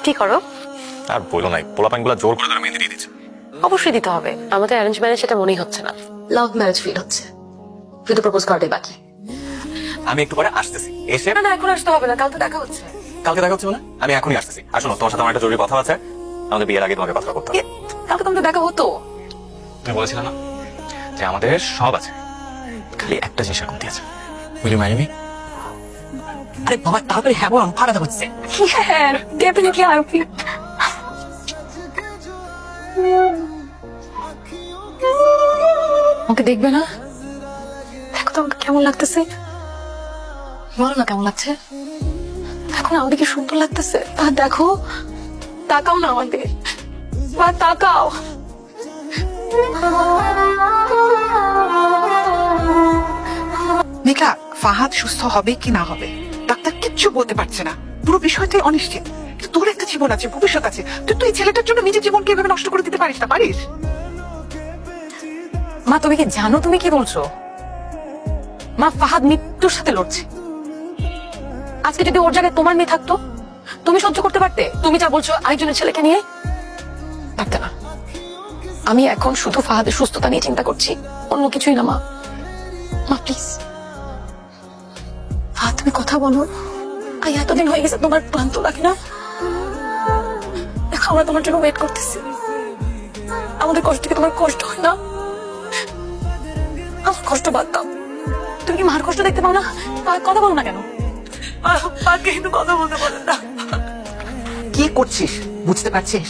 কি করো? আর বলো নাই, পোলাপাইনগুলো জোর করে ধরে মেহেন্দি দিয়ে দিচ্ছে। অবশ্যই দিতে হবে, আমাদের অ্যারেঞ্জ ম্যারেজ সেটা মনেই হচ্ছে না, লাভ ম্যারেজ ফিল হচ্ছে। শুধু প্রপোজ করাটাই বাকি। আমি একটু পরে আসতেছি, এসে না না, এখন আসতে হবে না, কাল তো দেখা হচ্ছে। কালকে দেখা হচ্ছে মানে আমি এখনই আসতেছি। আর শোনো, তোমার সাথে আমার একটা জরুরি কথা আছে, আমাদের বিয়ের আগে তোমাকে কথা করতে হবে। কালকে তোমাদের দেখা হতো। তুমি বলেছিলে না যে আমাদের সব আছে, খালি একটা জিনিস কমতি আছে। Will you marry me? আরে বাবা তাড়াতাড়ি হ্যাঁ বল, ফাটাতে হচ্ছে। হ্যাঁ ডেফিনেটলি আই উইল। আমাকে দেখবে না? দেখো তো আমাকে কেমন লাগতেছে, বলো না কেমন লাগছে। এখন আমাদের কি সুন্দর লাগতেছে। আর দেখো, তাকাও না আমাদের, আর তাকাও। মেঘলা, ফাহাদ সুস্থ হবে কি না হবে ডাক্তার কিচ্ছু বলতে পারছে না, পুরো বিষয়টাই অনিশ্চিত। কিন্তু তোর একটা জীবন আছে, ভবিষ্যৎ আছে, তুই এই ছেলেটার জন্য নিজের জীবনকে এভাবে নষ্ট করে দিতে পারিস না, পারিস? মা তুমি কি জানো তুমি কি বলছো? মা ফাহাদ মৃত্যুর সাথে লড়ছে। আজকে যদি ওর জায়গায় তোমার মেয়ে থাকতো, তুমি সহ্য করতে পারতে? তুমি যা বলছো আরেকজনের ছেলেকে নিয়ে, পারতে না। আমি এখন শুধু ফাহাদের সুস্থতা নিয়ে চিন্তা করছি, অন্য কিছুই না। মা মা প্লিজ, ফাহাদ তুমি কথা বলো। আই এতদিন হয়ে গেছে, তোমার ক্লান্ত লাগে না? দেখো আমরা তোমার জন্য ওয়েট করতেছি, আমাদের কষ্ট থেকে তোমার কষ্ট হয় না? আমার কষ্ট বাদ দাও, তুমি কি মার কষ্ট দেখতে পাও না? কথা বলো না কেন? আগে কিন্তু কথা বলতে বলেন না। কি করছিস বুঝতে পারছিস?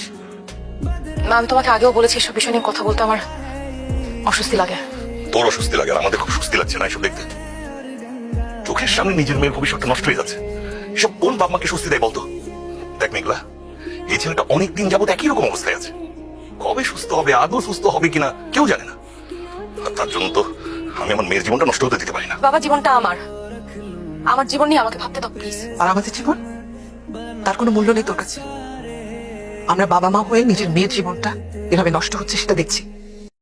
মা আমি তোমাকে আগেও বলেছি, এসব বিষয় নিয়ে কথা বলতে আমার অস্বস্তি লাগে। তোর অস্বস্তি লাগে, আর আমাদের খুব স্বস্তি লাগছে না এসব দেখতে। চোখের সামনে নিজের মেয়ের ভবিষ্যৎটা নষ্ট হয়ে যাচ্ছে, এসব কোন বাপ মাকে স্বস্তি দেয় বলতো? দেখ মেঘলা, এই ছেলেটা অনেকদিন যাবত একই রকম অবস্থায় আছে। কবে সুস্থ হবে, আদৌ সুস্থ হবে কিনা কেউ জানে না। আর তার জন্য তো আমি আমার মেয়ের জীবনটা নষ্ট হতে দিতে পারি না। বাবা জীবনটা আমার, আমার জীবন নিয়ে আমাকে ভাবতে দাও প্লিজ। আর আমাদের জীবন, তার কোনো মূল্য নেই তোর কাছে। আমরা বাবা মা হয়ে নিজের মেয়ের জীবনটা এভাবে নষ্ট হচ্ছে সেটা দেখছি।